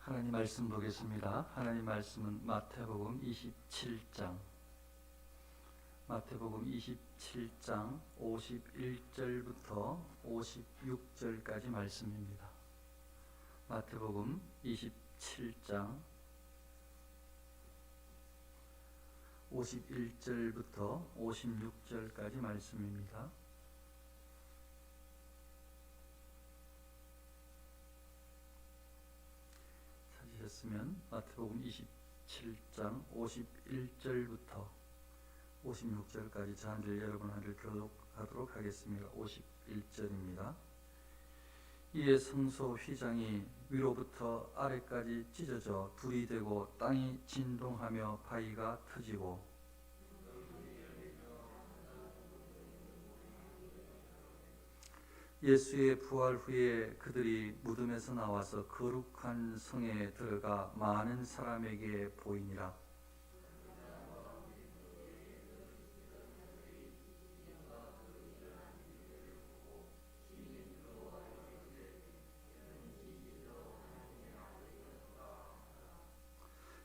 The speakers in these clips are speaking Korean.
하나님 말씀 보겠습니다. 하나님 말씀은 마태복음 27장 51절부터 56절까지 말씀입니다. 마태복음 27장 51절부터 56절까지 말씀입니다. 찾으셨으면 마태복음 27장 51절부터 56절까지 저 한 절 여러분 한 절 교독하도록 하겠습니다. 51절입니다. 이에 성소 휘장이 위로부터 아래까지 찢어져 둘이 되고 땅이 진동하며 바위가 터지고 예수의 부활 후에 그들이 무덤에서 나와서 거룩한 성에 들어가 많은 사람에게 보이니라.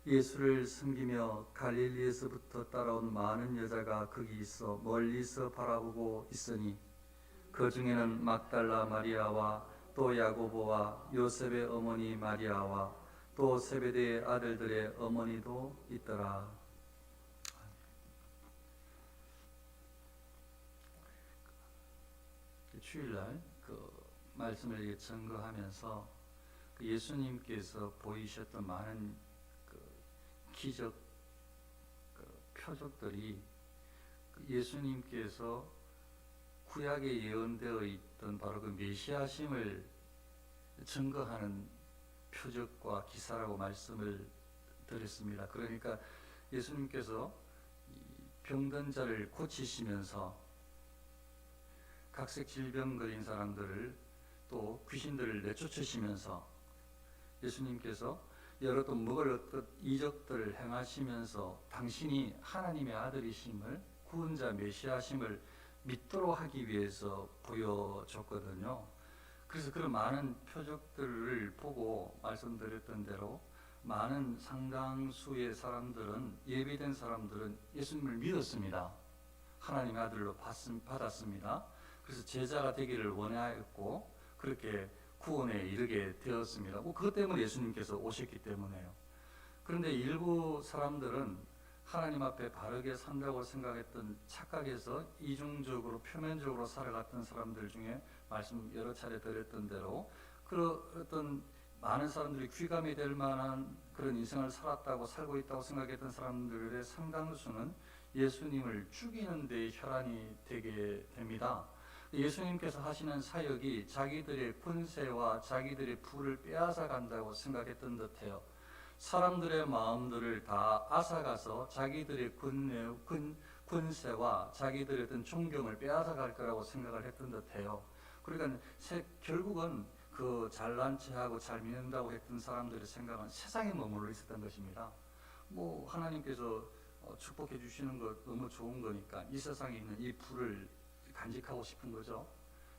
예수를 섬기며 갈릴리에서부터 따라온 많은 여자가 거기 있어 멀리서 바라보고 있으니 그 중에는 막달라 마리아와 또 야고보와 요셉의 어머니 마리아와 또 세베대의 아들들의 어머니도 있더라. 주일날 그 말씀을 증거하면서 예수님께서 보이셨던 많은 기적 표적들이 예수님께서 구약에 예언되어 있던 바로 그 메시아심을 증거하는 표적과 기사라고 말씀을 드렸습니다. 그러니까 예수님께서 병든 자를 고치시면서 각색 질병 걸린 사람들을 또 귀신들을 내쫓으시면서 예수님께서 여러 또 먹을 이적들을 행하시면서 당신이 하나님의 아들이심을 구원자 메시아심을 믿도록 하기 위해서 보여줬거든요. 그래서 그런 많은 표적들을 보고 말씀드렸던 대로 많은 상당수의 사람들은 예비된 사람들은 예수님을 믿었습니다. 하나님의 아들로 받았습니다. 그래서 제자가 되기를 원하였고 그렇게 구원에 이르게 되었습니다. 그것 때문에 예수님께서 오셨기 때문에요. 그런데 일부 사람들은 하나님 앞에 바르게 산다고 생각했던 착각에서 이중적으로 표면적으로 살아갔던 사람들 중에 말씀 여러 차례 드렸던 대로 그런 많은 사람들이 귀감이 될 만한 그런 인생을 살고 있다고 생각했던 사람들의 상당수는 예수님을 죽이는 데 혈안이 되게 됩니다. 예수님께서 하시는 사역이 자기들의 권세와 자기들의 부를 빼앗아 간다고 생각했던 듯해요. 사람들의 마음들을 다 앗아가서 자기들의 권세와 자기들의 어떤 존경을 빼앗아 갈 거라고 생각을 했던 듯해요. 그러니까 결국은 그 잘난 체하고 잘 믿는다고 했던 사람들의 생각은 세상에 머물러 있었던 것입니다. 하나님께서 축복해 주시는 것 너무 좋은 거니까 이 세상에 있는 이 부를 간직하고 싶은 거죠.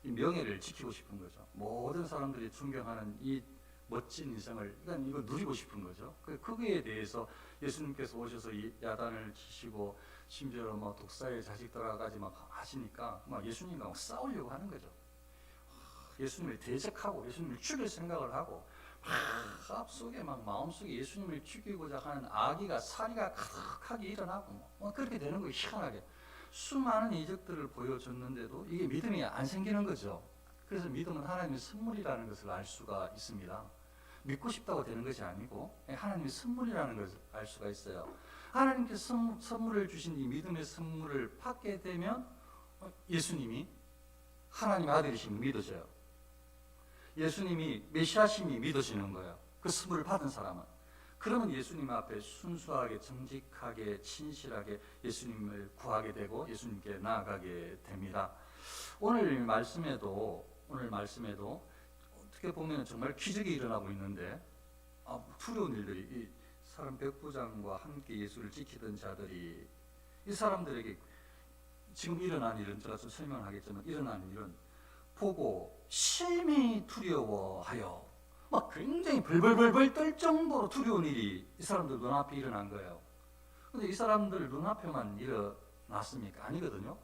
이 명예를 지키고 싶은 거죠. 모든 사람들이 존경하는 이 멋진 인생을 이거 누리고 싶은 거죠. 거기에 대해서 예수님께서 오셔서 이 야단을 치시고 심지어 독사의 자식들까지 하시니까 예수님과 싸우려고 하는 거죠. 예수님을 대적하고 예수님을 죽일 생각을 하고 앞속에 마음속에 예수님을 죽이고자 하는 악의가 사리가 가득하게 일어나고 그렇게 되는 거예요. 희한하게. 수많은 이적들을 보여줬는데도 이게 믿음이 안 생기는 거죠. 그래서 믿음은 하나님의 선물이라는 것을 알 수가 있습니다. 믿고 싶다고 되는 것이 아니고 하나님의 선물이라는 것을 알 수가 있어요. 하나님께서 선물을 주신 이 믿음의 선물을 받게 되면 예수님이 하나님의 아들이심이 믿어져요. 예수님이 메시아심이 믿어지는 거예요. 그 선물을 받은 사람은. 그러면 예수님 앞에 순수하게 정직하게 진실하게 예수님을 구하게 되고 예수님께 나아가게 됩니다. 오늘 말씀에도 어떻게 보면 정말 기적이 일어나고 있는데 두려운 일들이 이 사람 백부장과 함께 예수를 지키던 자들이 이 사람들에게 지금 일어난 일은 제가 좀 설명하겠지만 일어난 일은 보고 심히 두려워하여 막 굉장히 벌벌벌벌 떨 정도로 두려운 일이 이 사람들 눈앞에 일어난 거예요. 근데 이 사람들 눈앞에만 일어났습니까? 아니거든요.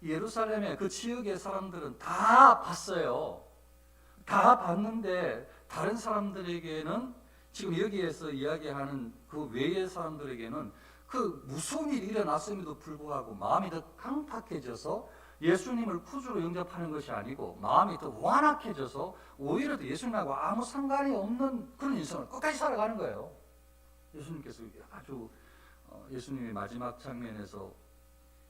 예루살렘의 그 지역의 사람들은 다 봤어요. 다 봤는데 다른 사람들에게는, 지금 여기에서 이야기하는 그 외의 사람들에게는 그 무서운 일이 일어났음에도 불구하고 마음이 더 강팍해져서 예수님을 구주로 영접하는 것이 아니고 마음이 더 완악해져서 오히려 더 예수님하고 아무 상관이 없는 그런 인생을 끝까지 살아가는 거예요. 예수님께서 아주 예수님의 마지막 장면에서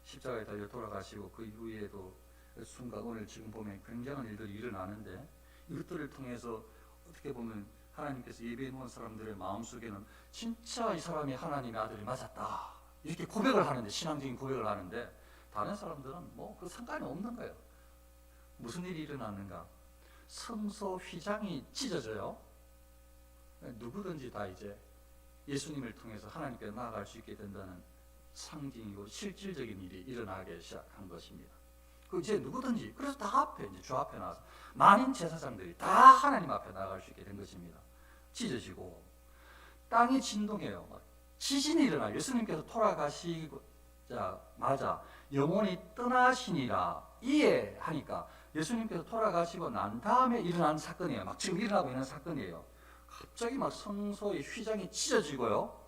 십자가에 달려 돌아가시고 그 이후에도 순간 오늘 지금 보면 굉장한 일들이 일어나는데, 이것들을 통해서 어떻게 보면 하나님께서 예배해 놓은 사람들의 마음속에는 진짜 이 사람이 하나님의 아들이 맞았다 이렇게 고백을 하는데, 신앙적인 고백을 하는데, 다른 사람들은 뭐 그 상관이 없는 거예요. 무슨 일이 일어나는가? 성소 휘장이 찢어져요. 누구든지 다 이제 예수님을 통해서 하나님께 나아갈 수 있게 된다는 상징이고 실질적인 일이 일어나기 시작한 것입니다. 그 이제 누구든지, 그래서 다 앞에, 이제 주 앞에 나와서 많은 제사장들이 다 하나님 앞에 나아갈 수 있게 된 것입니다. 찢어지고 땅이 진동해요. 지진이 일어나요. 예수님께서 돌아가시자마자 영혼이 떠나시니라 이해하니까, 예수님께서 돌아가시고 난 다음에 일어난 사건이에요. 막 지금 일어나고 있는 사건이에요. 갑자기 막 성소의 휘장이 찢어지고요.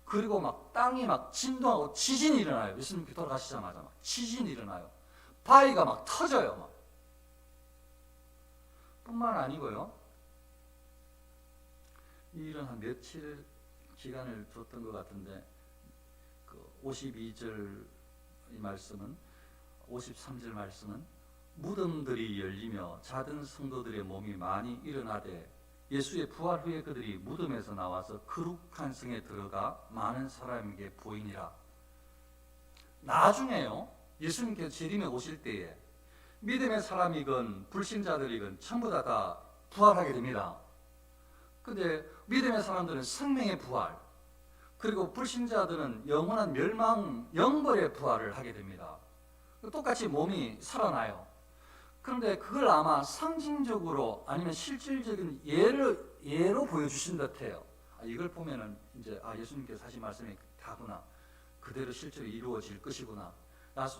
그리고 막 땅이 막 진동하고 지진이 일어나요. 예수님께 돌아가시자마자 막 지진이 일어나요. 바위가 막 터져요. 막. 뿐만 아니고요. 이 일은 한 며칠 기간을 뒀던 것 같은데, 그 52절 이 말씀은, 53절 말씀은 무덤들이 열리며 자든 성도들의 몸이 많이 일어나되 예수의 부활 후에 그들이 무덤에서 나와서 거룩한 성에 들어가 많은 사람에게 보이니라. 나중에요, 예수님께서 재림에 오실 때에 믿음의 사람이건 불신자들이건 전부 다 부활하게 됩니다. 근데 믿음의 사람들은 생명의 부활, 그리고 불신자들은 영원한 멸망, 영벌의 부활을 하게 됩니다. 똑같이 몸이 살아나요. 그런데 그걸 아마 상징적으로 아니면 실질적인 예로 보여주신 듯해요. 이걸 보면은 이제 예수님께서 하신 말씀이 다구나, 그대로 실제로 이루어질 것이구나,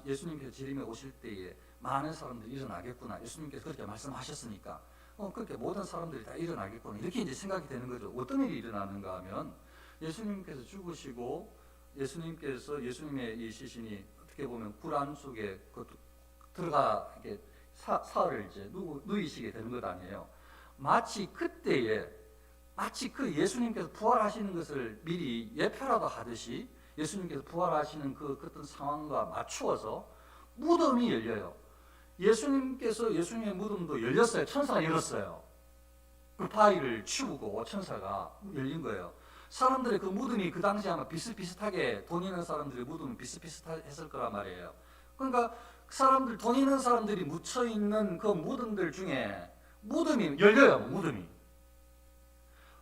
예수님께서 재림에 오실 때에 많은 사람들이 일어나겠구나, 예수님께서 그렇게 말씀하셨으니까 그렇게 모든 사람들이 다 일어나겠구나, 이렇게 이제 생각이 되는 거죠. 어떤 일이 일어나는가 하면, 예수님께서 죽으시고 예수님의 이 시신이 어떻게 보면 굴 안 속에 들어가 이렇게 사흘을 이제 누이시게 되는 것 아니에요. 마치 그때에 그 예수님께서 부활하시는 것을 미리 예표라도 하듯이 예수님께서 부활하시는 그 어떤 상황과 맞추어서 무덤이 열려요. 예수님의 무덤도 열렸어요. 천사가 열었어요. 그 바위를 치우고 천사가 열린 거예요. 사람들의 그 무덤이 그 당시 아마 비슷비슷하게, 돈 있는 사람들의 무덤은 비슷비슷했을 거란 말이에요. 그러니까 돈 있는 사람들이 묻혀 있는 그 무덤들 중에 무덤이 열려요.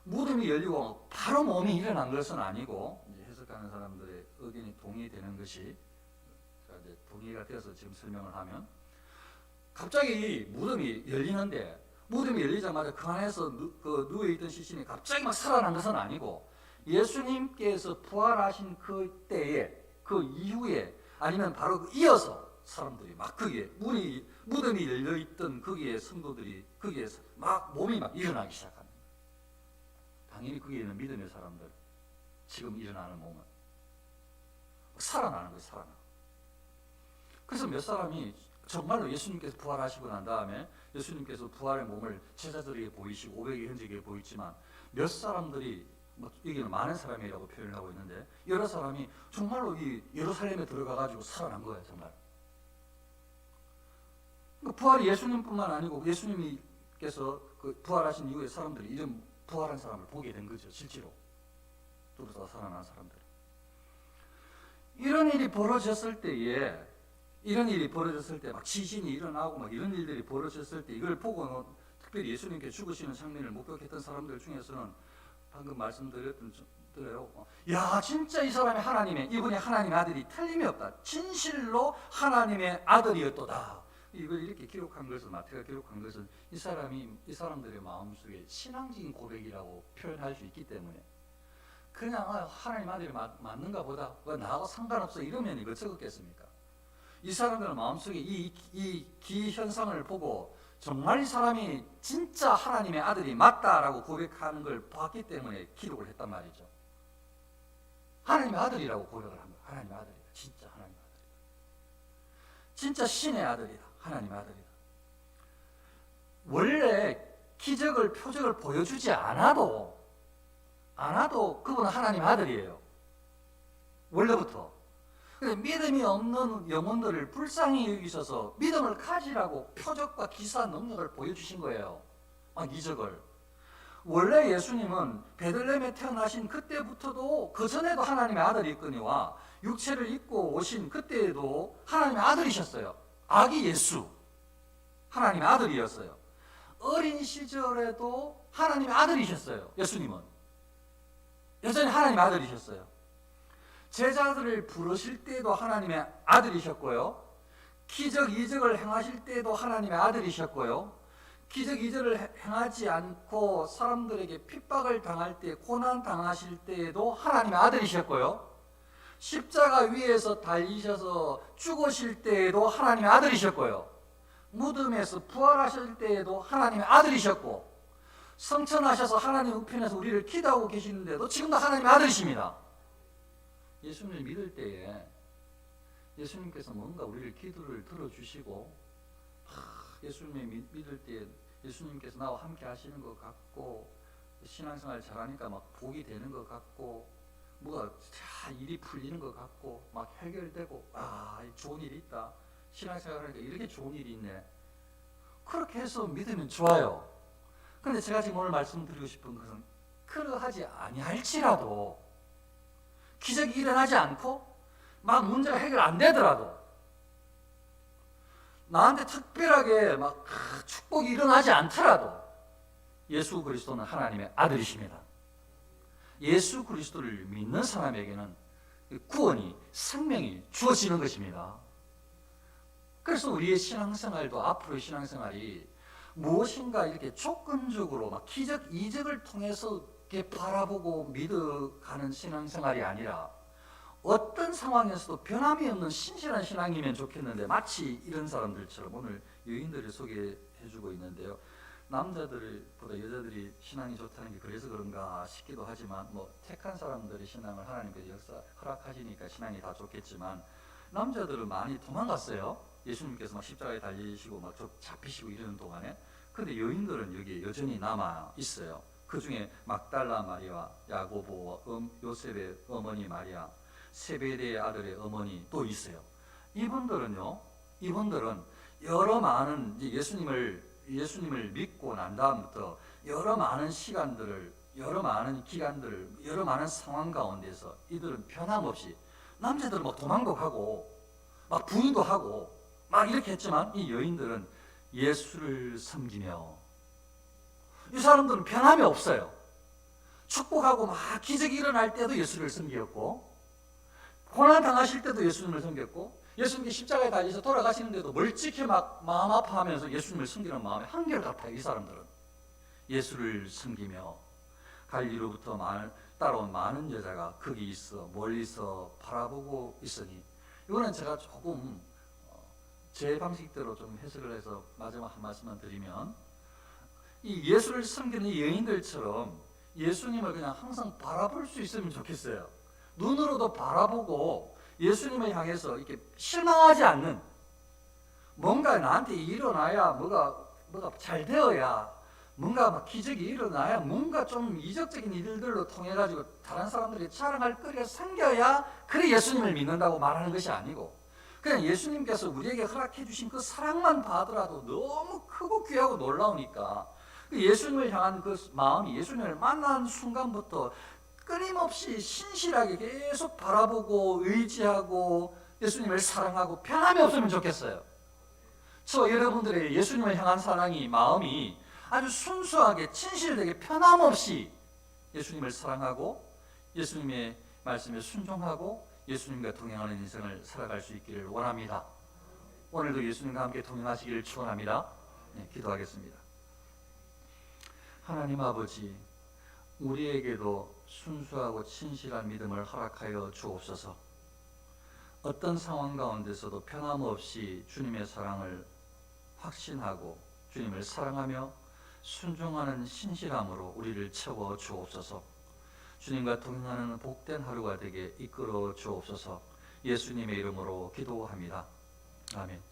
무덤이 열리고 바로 몸이 일어난 것은 아니고, 이제 해석하는 사람들의 의견이 동의되는 것이, 이제 동의가 되어서 지금 설명을 하면, 갑자기 무덤이 열리는데, 무덤이 열리자마자 그 안에서 누워있던 시신이 갑자기 막 살아난 것은 아니고, 예수님께서 부활하신 그 때에, 그 이후에, 아니면 바로 이어서 사람들이 막 거기에 무덤이 열려있던 거기에 성도들이 거기에서 막 몸이 막 일어나기 시작합니다. 당연히 거기에는 믿음의 사람들, 지금 일어나는 몸은 살아나는 거예요. 살아나. 그래서 몇 사람이 정말로 예수님께서 부활하시고 난 다음에 예수님께서 부활의 몸을 제자들에게 보이시고 500의 현직에게 보이지만, 몇 사람들이, 여기는 많은 사람이라고 표현을 하고 있는데, 여러 사람이 정말로 이 예루살렘에 들어가가지고 살아난 거예요. 정말. 부활이 예수님뿐만 아니고 예수님께서 그 부활하신 이후에 사람들이 이런 부활한 사람을 보게 된 거죠. 실제로 뚫어서 살아난 사람들. 이런 일이 벌어졌을 때 막 지진이 일어나고 막 이런 일들이 벌어졌을 때, 이걸 보고는 특별히 예수님께 죽으시는 장면을 목격했던 사람들 중에서는 방금 말씀드렸던 들어요. 야, 진짜 이 사람이 이분이 하나님의 아들이 틀림이 없다. 진실로 하나님의 아들이었도다. 이걸 이렇게 기록한 것은, 마태가 기록한 것은 이 사람들의 마음속에 신앙적인 고백이라고 표현할 수 있기 때문에, 그냥 하나님 아들이 맞는가 보다, 나하고 상관없어 이러면 이거 적었겠습니까? 이 사람들은 마음속에 이 기현상을 보고 정말 이 사람이 진짜 하나님의 아들이 맞다라고 고백하는 걸 봤기 때문에 기록을 했단 말이죠. 하나님의 아들이라고 고백을 한 거예요. 하나님의 아들이다. 진짜 하나님의 아들이다. 진짜 신의 아들이다. 하나님의 아들이다. 원래 기적을, 표적을 보여주지 않아도 그분은 하나님의 아들이에요. 원래부터. 근데 믿음이 없는 영혼들을 불쌍히 여기셔서 믿음을 가지라고 표적과 기사 능력을 보여주신 거예요. 이적을. 원래 예수님은 베들레헴에 태어나신 그때부터도, 그 전에도 하나님의 아들이 있거니와 육체를 입고 오신 그때에도 하나님의 아들이셨어요. 아기 예수, 하나님의 아들이었어요. 어린 시절에도 하나님의 아들이셨어요. 예수님은 여전히 하나님의 아들이셨어요. 제자들을 부르실 때도 하나님의 아들이셨고요, 기적 이적을 행하실 때도 하나님의 아들이셨고요, 기적 이적을 행하지 않고 사람들에게 핍박을 당할 때, 고난 당하실 때에도 하나님의 아들이셨고요, 십자가 위에서 달리셔서 죽으실 때에도 하나님의 아들이셨고요, 무덤에서 부활하실 때에도 하나님의 아들이셨고, 성천하셔서 하나님 우편에서 우리를 기도하고 계시는데도 지금도 하나님의 아들이십니다. 예수님을 믿을 때에 예수님께서 뭔가 우리를 기도를 들어주시고, 예수님을 믿을 때에 예수님께서 나와 함께 하시는 것 같고, 신앙생활 잘하니까 막 복이 되는 것 같고, 뭐가 일이 풀리는 것 같고, 막 해결되고, 좋은 일이 있다, 신앙생활 하니까 이렇게 좋은 일이 있네, 그렇게 해서 믿으면 좋아요. 그런데 제가 지금 오늘 말씀드리고 싶은 것은, 그러하지 아니할지라도, 기적이 일어나지 않고 막 문제가 해결 안 되더라도, 나한테 특별하게 막 축복이 일어나지 않더라도, 예수 그리스도는 하나님의 아들이십니다. 예수 그리스도를 믿는 사람에게는 구원이, 생명이 주어지는 것입니다. 그래서 우리의 신앙생활도, 앞으로의 신앙생활이 무엇인가 이렇게 조건적으로 막 기적 이적을 통해서 이렇게 바라보고 믿어가는 신앙생활이 아니라, 어떤 상황에서도 변함이 없는 신실한 신앙이면 좋겠는데, 마치 이런 사람들처럼 오늘 여인들을 소개해주고 있는데요, 남자들보다 여자들이 신앙이 좋다는 게 그래서 그런가 싶기도 하지만, 택한 사람들의 신앙을 하나님께서 허락하시니까 신앙이 다 좋겠지만, 남자들은 많이 도망갔어요. 예수님께서 막 십자가에 달리시고 막 잡히시고 이러는 동안에. 근데 여인들은 여기 여전히 남아 있어요. 그 중에 막달라 마리아, 야고보와 요셉의 어머니 마리아, 세베대의 아들의 어머니 또 있어요. 이분들은 여러 많은 예수님을 믿고 난 다음부터 여러 많은 시간들을, 여러 많은 기간들을, 여러 많은 상황 가운데서 이들은 변함없이, 남자들은 막 도망도 가고 막 부인도 하고 막 이렇게 했지만, 이 여인들은 예수를 섬기며, 이 사람들은 변함이 없어요. 축복하고 막 기적이 일어날 때도 예수를 섬겼고, 고난 당하실 때도 예수님을 섬겼고, 예수님께 십자가에 달려서 돌아가시는데도 멀찍이 막 마음 아파하면서 예수님을 섬기는 마음이 한결같아요. 이 사람들은 예수를 섬기며, 갈리로부터 따라온 많은 여자가 거기 있어 멀리서 바라보고 있으니, 이거는 제가 조금 제 방식대로 좀 해석을 해서 마지막 한 말씀만 드리면, 이 예수를 섬기는 여인들처럼 예수님을 그냥 항상 바라볼 수 있으면 좋겠어요. 눈으로도 바라보고 예수님을 향해서 이렇게 실망하지 않는, 뭔가 나한테 일어나야, 뭐가 잘 되어야, 뭔가 막 기적이 일어나야, 뭔가 좀 이적적인 일들로 통해 가지고 다른 사람들이 자랑할 거리가 생겨야 그래 예수님을 믿는다고 말하는 것이 아니고, 그냥 예수님께서 우리에게 허락해 주신 그 사랑만 받으라도 너무 크고 귀하고 놀라우니까, 예수님을 향한 그 마음이, 예수님을 만난 순간부터 끊임없이 신실하게 계속 바라보고 의지하고 예수님을 사랑하고 변함이 없으면 좋겠어요. 저 여러분들의 예수님을 향한 사랑이, 마음이 아주 순수하게 진실되게 변함없이 예수님을 사랑하고 예수님의 말씀에 순종하고 예수님과 동행하는 인생을 살아갈 수 있기를 원합니다. 오늘도 예수님과 함께 동행하시기를 축원합니다. 네, 기도하겠습니다. 하나님 아버지, 우리에게도 순수하고 진실한 믿음을 허락하여 주옵소서. 어떤 상황 가운데서도 변함없이 주님의 사랑을 확신하고 주님을 사랑하며 순종하는 신실함으로 우리를 채워 주옵소서. 주님과 동행하는 복된 하루가 되게 이끌어 주옵소서. 예수님의 이름으로 기도합니다. 아멘.